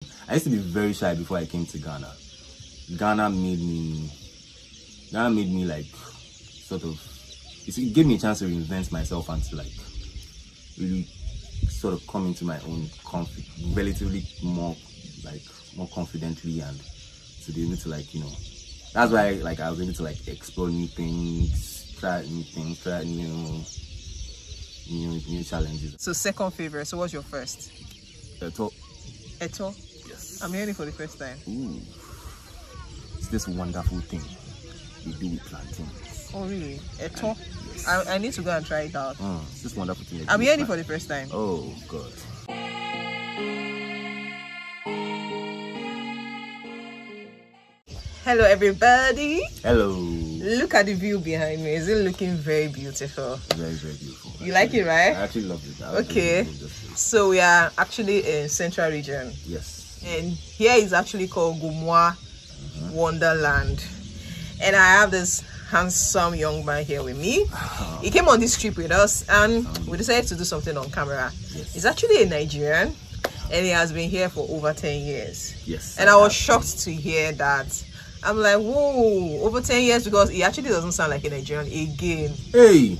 I used to be very shy before I came to Ghana. Ghana made me like sort of, it gave me a chance to reinvent myself and to like really sort of come into my own relatively more confidently, and to be able to like, you know, that's why like I was able to like explore new things, try new challenges. So second favorite. So what's your first? Eto. Eto? Yes. I'm hearing it for the first time. Ooh. It's this wonderful thing we do with plantains. Oh really? Eto? Yes. I need to go and try it out. It's this wonderful thing. I'm hearing it for the first time. Oh God. Hello everybody. Hello. Look at the view behind me. Is it looking very beautiful? Very, very beautiful. You like it, right? I actually love it. Okay. So we are actually in Central Region. Yes. And here is actually called Gumwa Wonderland. And I have this handsome young man here with me. He came on this trip with us and we decided to do something on camera. Yes. He's actually a Nigerian and he has been here for over 10 years. Yes. And I was shocked to hear that. I'm like, whoa, over 10 years, because he actually doesn't sound like a Nigerian again. Hey!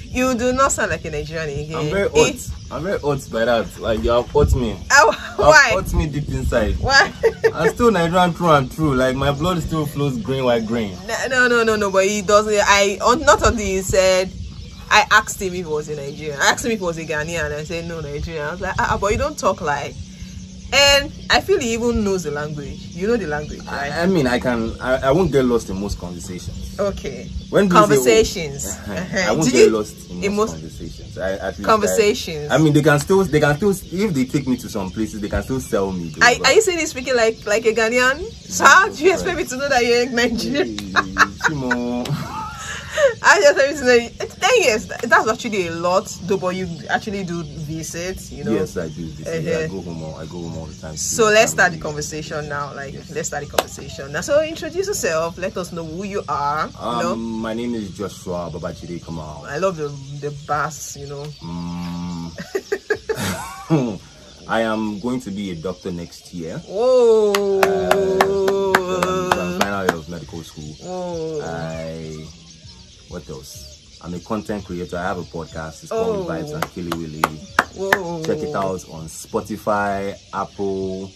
You do not sound like a Nigerian again. I'm very hot. I'm very hot by that. Like, you have hurt me. Why? You have hurt me deep inside. Why? I'm still Nigerian through and through. Like, my blood still flows green like green. No, but he doesn't. Not until he said, I asked him if he was a Nigerian. I asked him if he was a Ghanaian, and I said, no, Nigerian. I was like, but you don't talk like. And I feel he even knows the language. You know the language, right? I mean, I won't get lost in most conversations. Okay. When Conversations. I won't get lost in most conversations. Conversations. I mean, they can still, if they take me to some places, they can still sell me. Though, are you saying he's speaking like a Ghanaian? So how do you expect me to know that you're a Nigerian? I just have to say, 10 years, that's actually a lot, though, but you actually do visit, you know? Yes, I do visit. Yeah, I go home all the time. So let's start the conversation now. Let's start the conversation now. So introduce yourself. Let us know who you are. You know? My name is Joshua Babajide. Come on. I love the bass, you know. I am going to be a doctor next year. Whoa. I'm final year of medical school. Whoa. What else? I'm a content creator. I have a podcast. It's called Vibes and Killy Willy. Whoa. Check it out on Spotify, Apple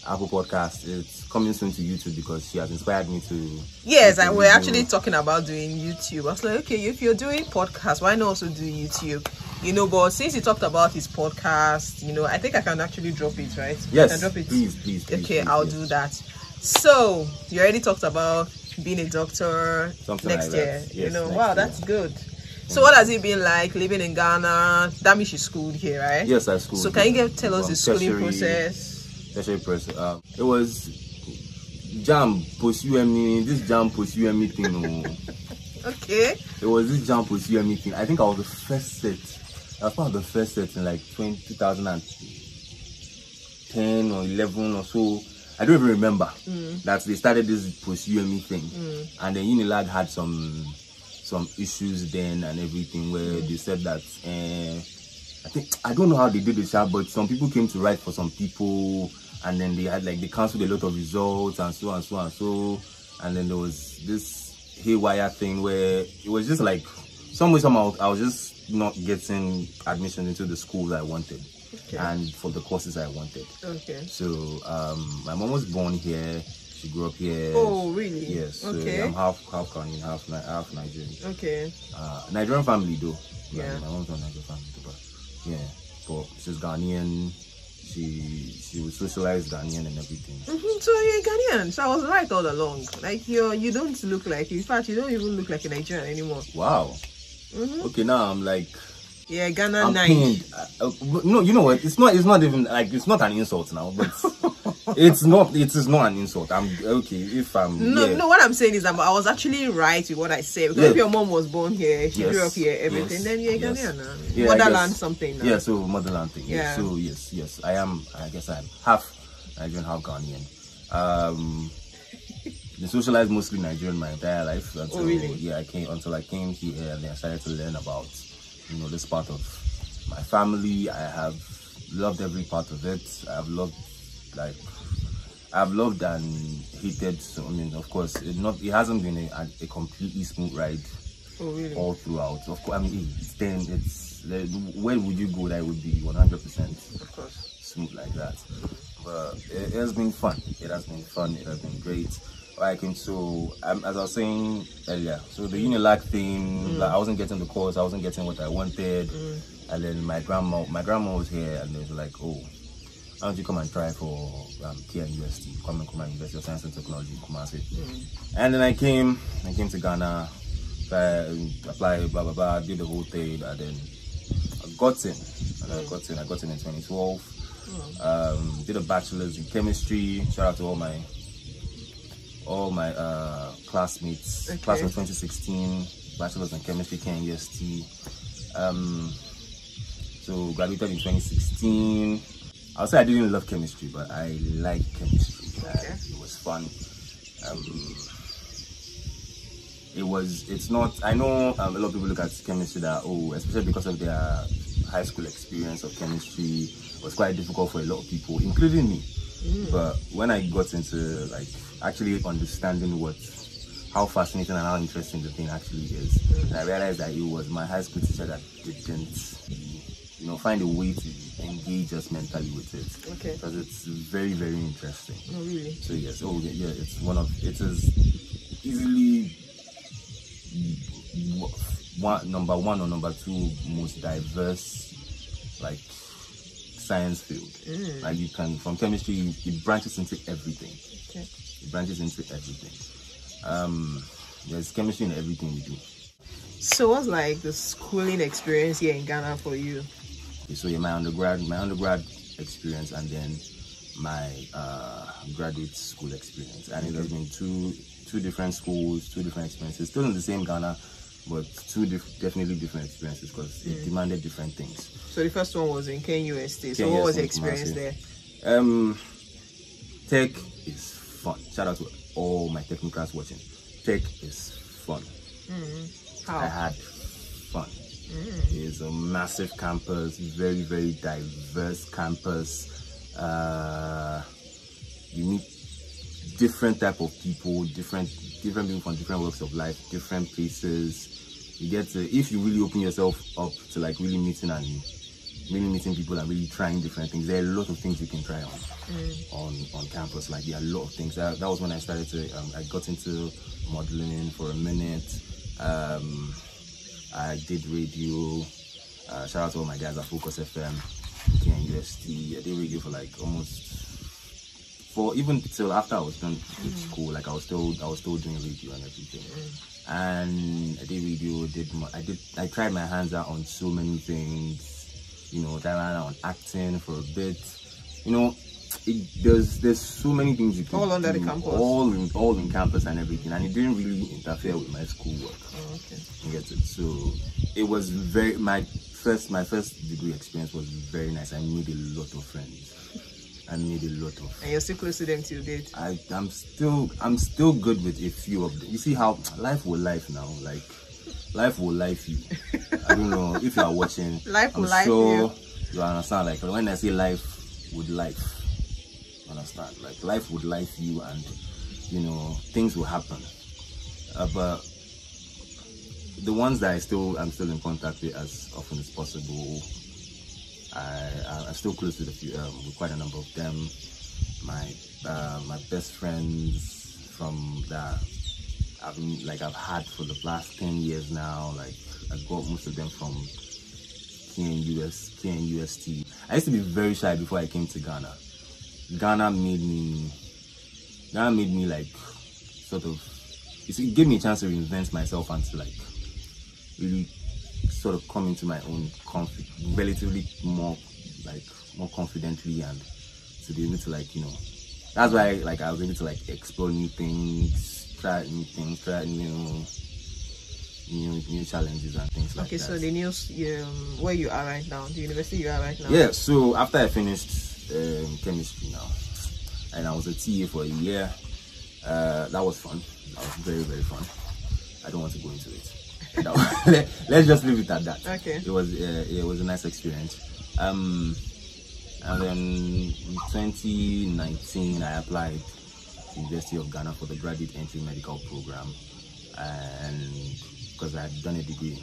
Podcasts. It's coming soon to YouTube because she has inspired me to. Yes, and we're actually talking about doing YouTube. I was like, okay, if you're doing podcasts, why not also do YouTube? You know, but since he talked about his podcast, you know, I think I can actually drop it, right? Yes, I can drop it. Please. Okay, I'll do that. So you already talked about being a doctor next year. Yes, you know, wow, that's good. So what has it been like living in Ghana? That means you schooled here, right? Yes, I schooled. So can you tell us the schooling process? Tertiary process. It was jam post UME. This jam post UME thing. Okay. It was this jam post UME thing. I think I was the first set. I was part of the first set in like 2010 or 11 or so. I don't even remember that they started this post UME thing, and then Unilag had some issues then and everything where they said that I don't know how they did it, but some people came to write for some people, and then they canceled a lot of results and so, and then there was this haywire thing where it was just like somehow I was just not getting admission into the school I wanted. Okay. And for the courses I wanted. Okay. So my mom was born here. She grew up here. Oh, really? Yes. So okay. I'm half Ghanaian, half Nigerian. Okay. Nigerian family though. Yeah. My mom's not Nigerian family though, but yeah. But she's Ghanaian. She was socialized Ghanaian and everything. So you're Ghanaian. So I was right all along. Like you don't look like. In fact, you don't even look like a Nigerian anymore. Wow. Okay, now I'm like. Yeah, Ghana 9. No, you know what? It's not even like it's not an insult now, but it is not an insult. I'm okay if I'm. No, what I'm saying is I was actually right with what I said. Because if your mom was born here, she grew up here, everything, then you're Ghanaian now. Yeah, motherland something now. Yeah, so motherland thing. Yeah. So yes, I guess I'm half Nigerian, half Ghanaian. Been socialized mostly Nigerian my entire life. Until, really? Yeah, until I came here and then I started to learn about, you know, this part of my family. I have loved every part of it. I've loved Like, I've loved and hated. So I mean, of course, it hasn't been a completely smooth ride. Oh, really? All throughout. Of course, I mean, where would you go that would be 100% of course smooth like that? But it has been fun. It has been fun. It has been great. Like, and so as I was saying earlier, so the Unilag thing, like, I wasn't getting the course, I wasn't getting what I wanted, and then my grandma was here, and they was like, oh, why don't you come and try for KNUST, Kwame University of Science and Technology, Kumasi. And then I came to Ghana, applied, blah blah blah, did the whole thing, and then I got in in 2012. Did a bachelor's in chemistry. Shout out to all my classmates. Class of 2016, bachelor's in chemistry, KNUST. So graduated in 2016. I'll say I didn't love chemistry, but I like chemistry. It was fun. It's not, I know a lot of people look at chemistry that, oh, especially because of their high school experience of chemistry, it was quite difficult for a lot of people, including me. But when I got into like actually understanding how fascinating and how interesting the thing actually is, I realized that it was my high school teacher that didn't, find a way to engage us mentally with it. Okay. Because it's very, very interesting. Oh, really? So yes, it is easily number one or number two most diverse like science field. Like, you can, from chemistry, it branches into everything. Okay. It branches into everything. There's chemistry in everything we do. So what's like the schooling experience here in Ghana for you? Okay, so yeah, my undergrad experience, and then my graduate school experience, and it has been two different schools, two different experiences, still in the same Ghana, but definitely different experiences because it demanded different things. So the first one was in KNUST. So what was the experience there? Tech is fun. Shout out to all my technicals watching. Tech is fun. How? I had fun. It's a massive campus, very, very diverse campus. You meet different type of people, different people from different walks of life, different places. You get to, if you really open yourself up to like really meeting people and really trying different things, there are a lot of things you can try on campus. Like, there are a lot of things. That was when I started to I got into modeling for a minute. I did radio. Shout out to all my guys at Focus FM, KNUST. I did radio for like even till after I was done with school. Like, I was still doing radio and everything. And I did radio. I tried my hands out on so many things. Tried my hand out on acting for a bit. There's so many things you can all under do, the campus, all in campus and everything, and it didn't really interfere with my schoolwork. Oh, okay. You get it? So it was my first degree experience was very nice. I made a lot of friends. And you're still close to them till date? I'm still good with a few of them. You see how life will life now, like life will life you. I don't know if you are watching. Life will life you. You understand? Like, when I say life would life, you understand? Like, life would life you, and things will happen. But the ones that I'm still in contact with as often as possible. I'm still close to with quite a number of them. My best friends from that I've had for the last 10 years now. Like, I've got most of them from KNUST. I used to be very shy before I came to Ghana. Ghana made me like sort of. It gave me a chance to reinvent myself and to like really sort of come into my own relatively more confidently, and to be able to that's why I was able to explore new things, try new things, try new challenges and things like that. Okay, so the news, where you are right now, the university you are right now? Yeah, so after I finished chemistry now, and I was a TA for a year, that was fun. That was very, very fun. I don't want to go into it. Let's just leave it at that. Okay. It was a nice experience. And then in 2019, I applied to University of Ghana for the graduate entry medical program, and because I had done a degree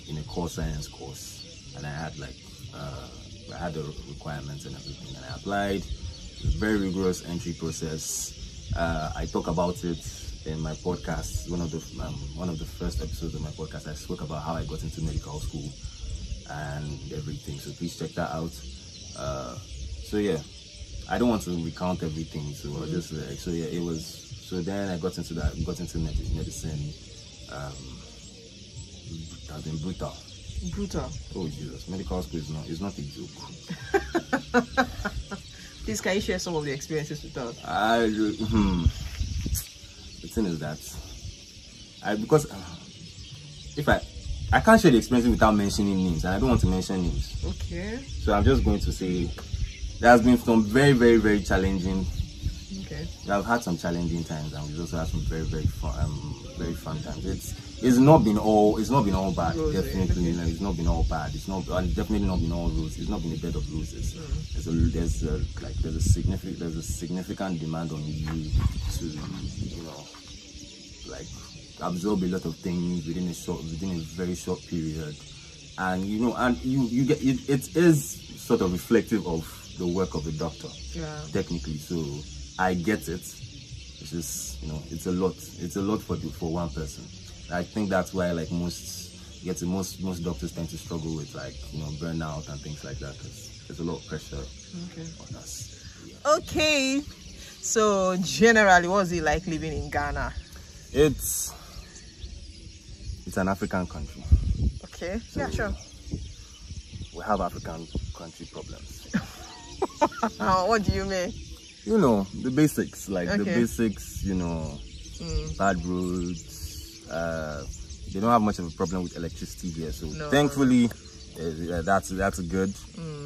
in a core science course, and I had the requirements and everything, and I applied. Very rigorous entry process. I talk about it in my podcast. One of the first episodes of my podcast, I spoke about how I got into medical school and everything. So please check that out. So yeah, I don't want to recount everything. So I'll just so yeah, it was. So then I got into medicine. It has been brutal. Brutal. Oh Jesus, medical school is not a joke. Please, can you share some of the experiences with us? The thing is that if I can't share the experience without mentioning names, and I don't want to mention names. Okay. So I'm just going to say there has been some very, very, very challenging. Okay. I've had some challenging times, and we've also had some very, very fun times. It's not been all bad. Rose, definitely, okay. It's not been all bad. It's definitely not been all roses. It's not been a bed of roses. There's a significant demand on you to absorb a lot of things within a very short period, and you get it is sort of reflective of the work of the doctor. Yeah. Technically, so I get it. It's just it's a lot for one person. I think that's why most doctors tend to struggle with burnout and things like that, because there's a lot of pressure on us. Yeah. Okay, so generally, what's it like living in Ghana? It's an African country. Okay, So yeah, sure. We have African country problems. What do you mean? The basics, the Okay. basics, bad roads. They don't have much of a problem with electricity here, so No. thankfully that's good.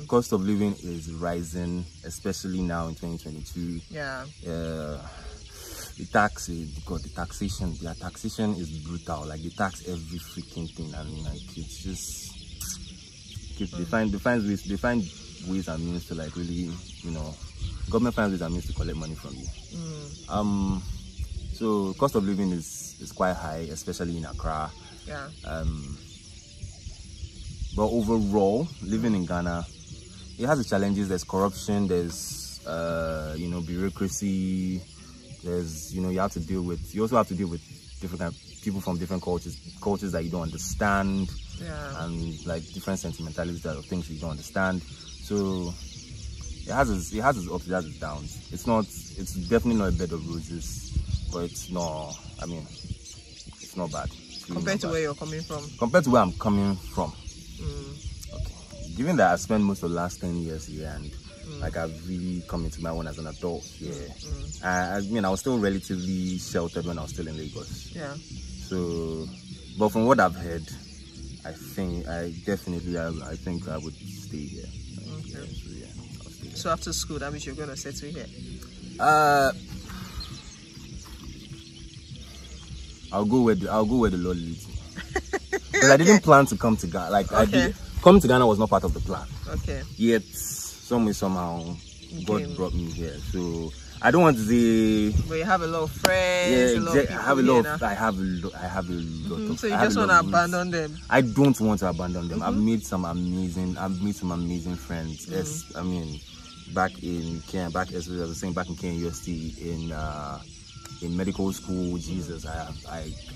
Cost of living is rising, especially now in 2022. Yeah. The taxation is brutal. Like, they tax every freaking thing, and it's just they find ways and means to really government finds ways and means to collect money from you. So cost of living is quite high, especially in Accra. Yeah. But overall, living in Ghana, it has its challenges. There's corruption, there's bureaucracy, there's you also have to deal with different people from different cultures that you don't understand. Yeah. And different sentimentalities of things you don't understand. So it has its ups, it has its downs. It's definitely not a bed of roses, but it's not bad. Compared to where you're coming from. Compared to where I'm coming from. Okay. Given that I spent most of the last 10 years here, and I've really come into my own as an adult here. I was still relatively sheltered when I was still in Lagos. Yeah. So, but from what I've heard, I think I would stay here. Okay. I'll stay here. So after school, that means you're gonna settle here. I'll go where the Lord leads me. Because I didn't plan to come to Ghana. Coming to Ghana was not part of the plan. Okay. Yet somehow God brought me here. So I don't want to say. But you have a lot of friends. Yeah, a lot of people I have a lot. here I have a lot of. So you just want to abandon them? I don't want to abandon them. I've made some amazing friends. Yes, I mean, back in Kenya, as I was saying, back in Kenya University in medical school. Jesus, I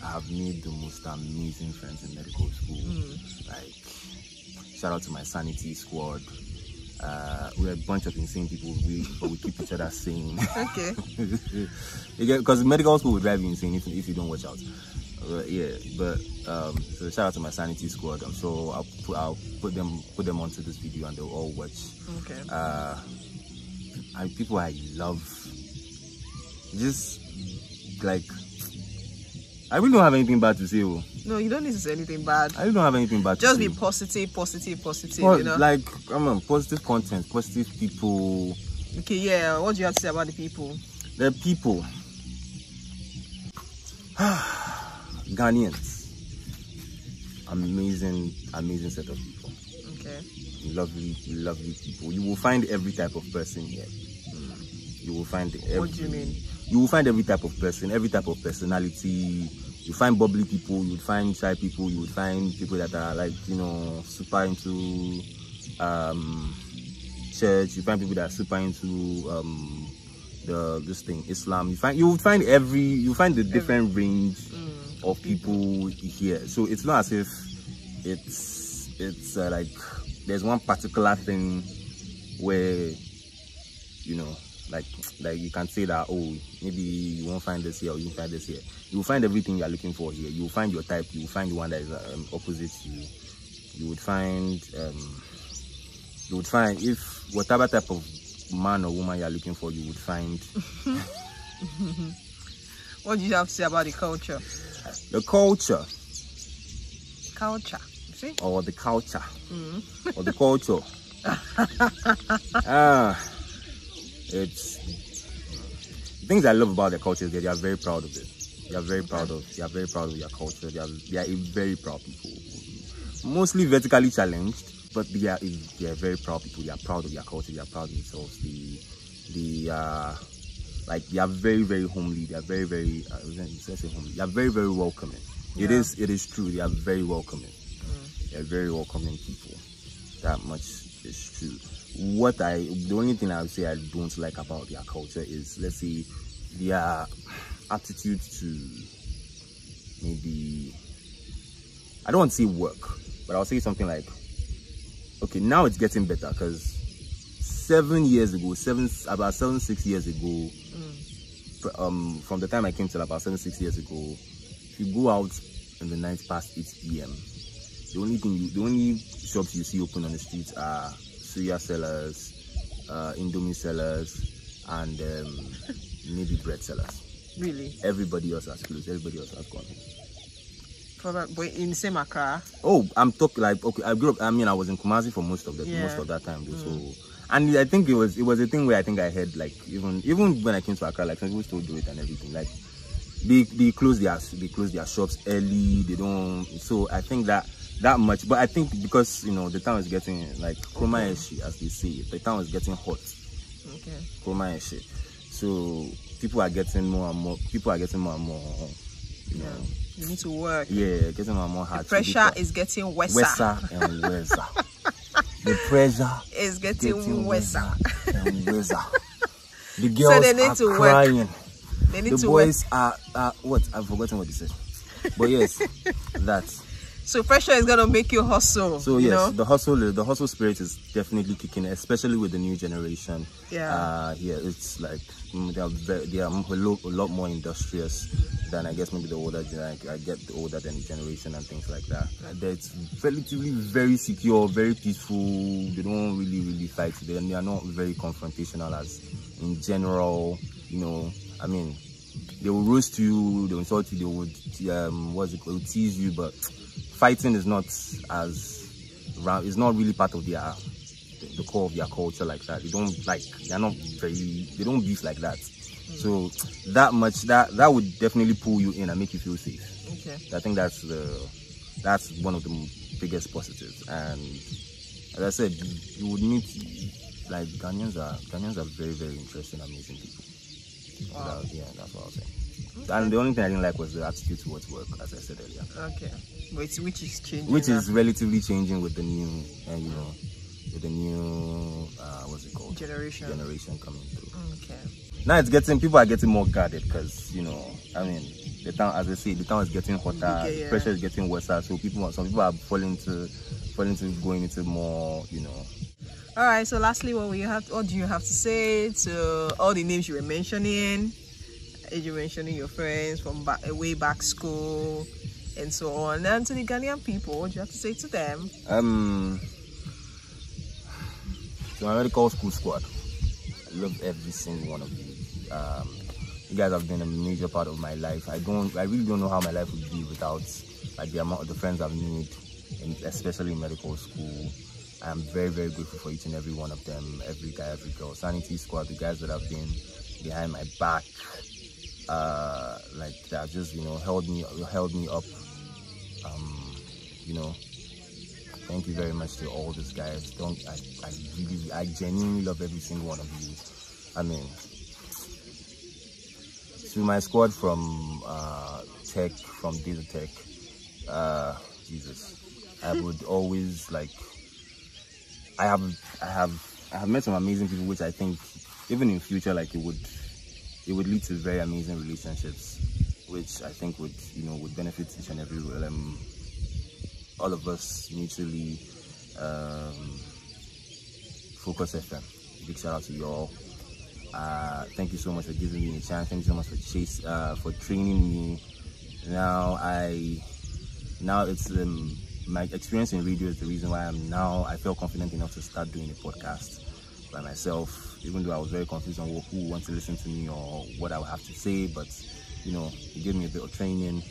have made the most amazing friends in medical school. Shout out to my sanity squad. We're a bunch of insane people, but we keep each other sane. Okay. Because medical school will drive you insane if you don't watch out. So shout out to my sanity squad. I'm sure I'll put them onto this video and they'll all watch. Okay. People I love. Just I really don't have anything bad to say. No, you don't need to say anything bad. I really don't have anything bad to say. Just be positive. Come on, positive content, positive people. Okay, yeah. What do you have to say about the people? The people. Ghanaians. Amazing set of people. Okay. lovely people. You will find every type of person here. You will find what do you mean? You will find every type of person, every type of personality. You find bubbly people, you would find shy people, you would find people that are like, you know, super into church. You find people that are super into Islam. You would find the different range of people here. So it's not as if it's like there's one particular thing where, you know, like you can say that, oh, maybe you won't find this here or you won't find this here. You will find everything you are looking for here. You will find your type. You will find the one that is opposite to you. You would find if whatever type of man or woman you are looking for, you would find. What do you have to say about the culture? The culture. Culture. See? Or the culture. Or the culture. It's things I love about their culture is that they are very proud of it. They are very proud of their culture. They are a very proud people. Mostly vertically challenged, but they are very proud people. They are proud of their culture. They are proud of themselves. They are very, very homely. They are very, very homely. They are very, very welcoming. Yeah. It is true. They are very welcoming. They are very welcoming people. That much is true. The only thing I would say I don't like about their culture is, let's say, their attitude to maybe, I don't want to say work, but I'll say something like, okay, now it's getting better because 6 years ago, from the time I came till about 6 years ago, if you go out in the night past 8 p.m., the only shops you see open on the streets are suya sellers, indomie sellers, and maybe bread sellers. Really? Everybody else has closed. Everybody else has gone. But in the same Accra? Oh, I'm talking like, okay, I grew up, I was in Kumasi for most of that time. So, and I think it was a thing where I think I had, like, even when I came to Accra, like, some people still do it and everything. Like, they close their shops early. They don't. So I think that much. But I think because, you know, the town is getting like chroma eshi, as they say, the town is getting hot. Okay. Chroma eshi. So people are getting more and more. You know. You need to work. Yeah, getting more and more hard. The pressure is getting worse. The pressure is getting worse. The girls so they need to crying. Work. They need the to boys work. are what? I've forgotten what he said. But yes, that. So pressure is gonna make you hustle. So yes, you know? the hustle spirit is definitely kicking, especially with the new generation. Yeah. It's like they are a lot more industrious than, I guess, maybe the older generation. I get the older than generation and things like that. It's relatively very secure, very peaceful. They don't really fight. They are not very confrontational as in general. You know, I mean, they will roast you, they will insult you, they would tease you, but fighting is not really part of the core of their culture like that. They don't beef like that. So that would definitely pull you in and make you feel safe. Okay. I think that's one of the biggest positives. And as I said, you would meet, like, Ghanaians are very, very interesting, amazing people. Wow. Yeah, that's what I'll say. Okay. And the only thing I didn't like was the attitude towards work, as I said earlier. Okay. Which is changing. Which is relatively changing with the new, what's it called? Generation coming through. Okay. Now people are getting more guarded because, you know, I mean, the town, as I say, the town is getting hotter, the pressure is getting worse. So some people are falling to going into more, you know. All right. So lastly, what do you have to say to all the names you were mentioning? You mentioning your friends from way back school and so on, and to the Ghanaian people, what do you have to say to them? To my medical school squad, I love every single one of you. You guys have been a major part of my life. I really don't know how my life would be without, like, the amount of the friends I've made, and especially in medical school. I'm very, very grateful for each and every one of them, every guy, every girl. Sanity Squad, the guys that have been behind my back, like, that just, you know, held me up, you know, Thank you very much to all these guys. I genuinely love every single one of you. I mean, to my squad from tech, from data tech, Jesus, I would always like. I have met some amazing people, which I think even in future, like it would lead to very amazing relationships, which I think would benefit each and every all of us mutually. Focus FM, big shout out to you all. Thank you so much for giving me a chance. Thank you so much for training me. Now it's my experience in radio is the reason why I felt confident enough to start doing a podcast by myself, even though I was very confused on who wants to listen to me or what I would have to say. But it gave me a bit of training,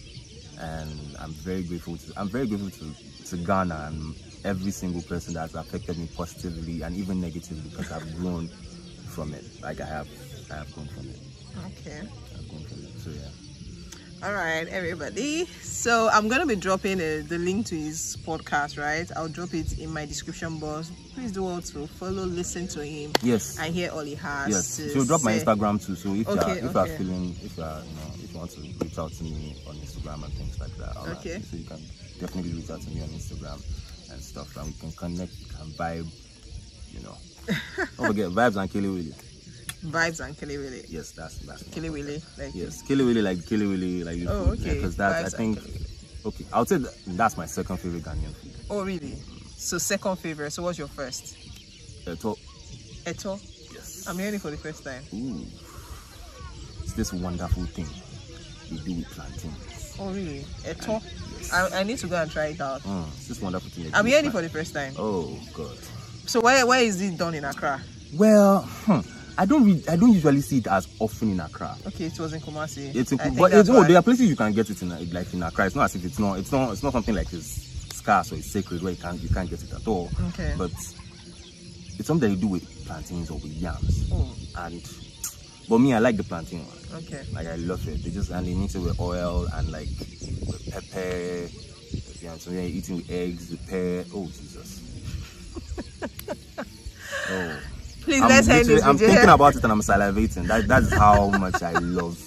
and I'm very grateful to Ghana and every single person that's affected me positively and even negatively, because I've grown from it. Like I have grown from it. Okay. I've grown from it. So yeah. All right, everybody. So I'm gonna be dropping the link to his podcast, right? I'll drop it in my description box. Please do also follow, listen to him. Yes. I hear all he has. Yes. So drop my Instagram too. So if you want to reach out to me on Instagram and things like that. Okay. So you can definitely reach out to me on Instagram and stuff, and we can connect, we can vibe. Don't forget vibes and Kelly Willy. Vibes and Kelly Willy. Yes, that's Kelly Willy. Like yes, Kelly Willy, like Kelly Willy, like. Oh, okay. Because I think. Okay, I would say that's my second favorite Ghanaian food. Oh, really? So second favorite. So what's your first? Eto. Eto? Yes. I'm hearing it for the first time. Ooh. It's this wonderful thing we do with plantains. Oh, really? Eto? Yes. I need to go and try it out. It's this wonderful thing. I'm hearing it for the first time. Oh, God. So where is it done in Accra? Well, I don't usually see it as often in Accra. Okay, it was in Kumasi. There are places you can get it in Accra. It's not as if it's not something like it's scarce or it's sacred where you can't get it at all. Okay. But it's something that you do with plantains or with yams. Oh. But me, I like the plantain one. Okay. Like I love it. They mix it with oil and like with pepper. So you're eating with eggs, with pear. Oh Jesus. Oh. Please, let's end this video. I'm thinking about it and I'm salivating. That's how much I love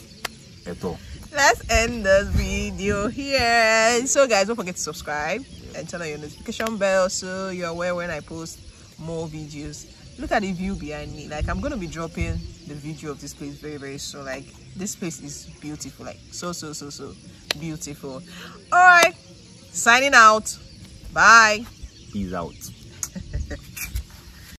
Eto. Let's end this video here. So guys, don't forget to subscribe and turn on your notification bell so you're aware when I post more videos. Look at the view behind me. Like I'm gonna be dropping the video of this place very, very soon. Like this place is beautiful. Like so beautiful. All right, signing out. Bye. Peace out.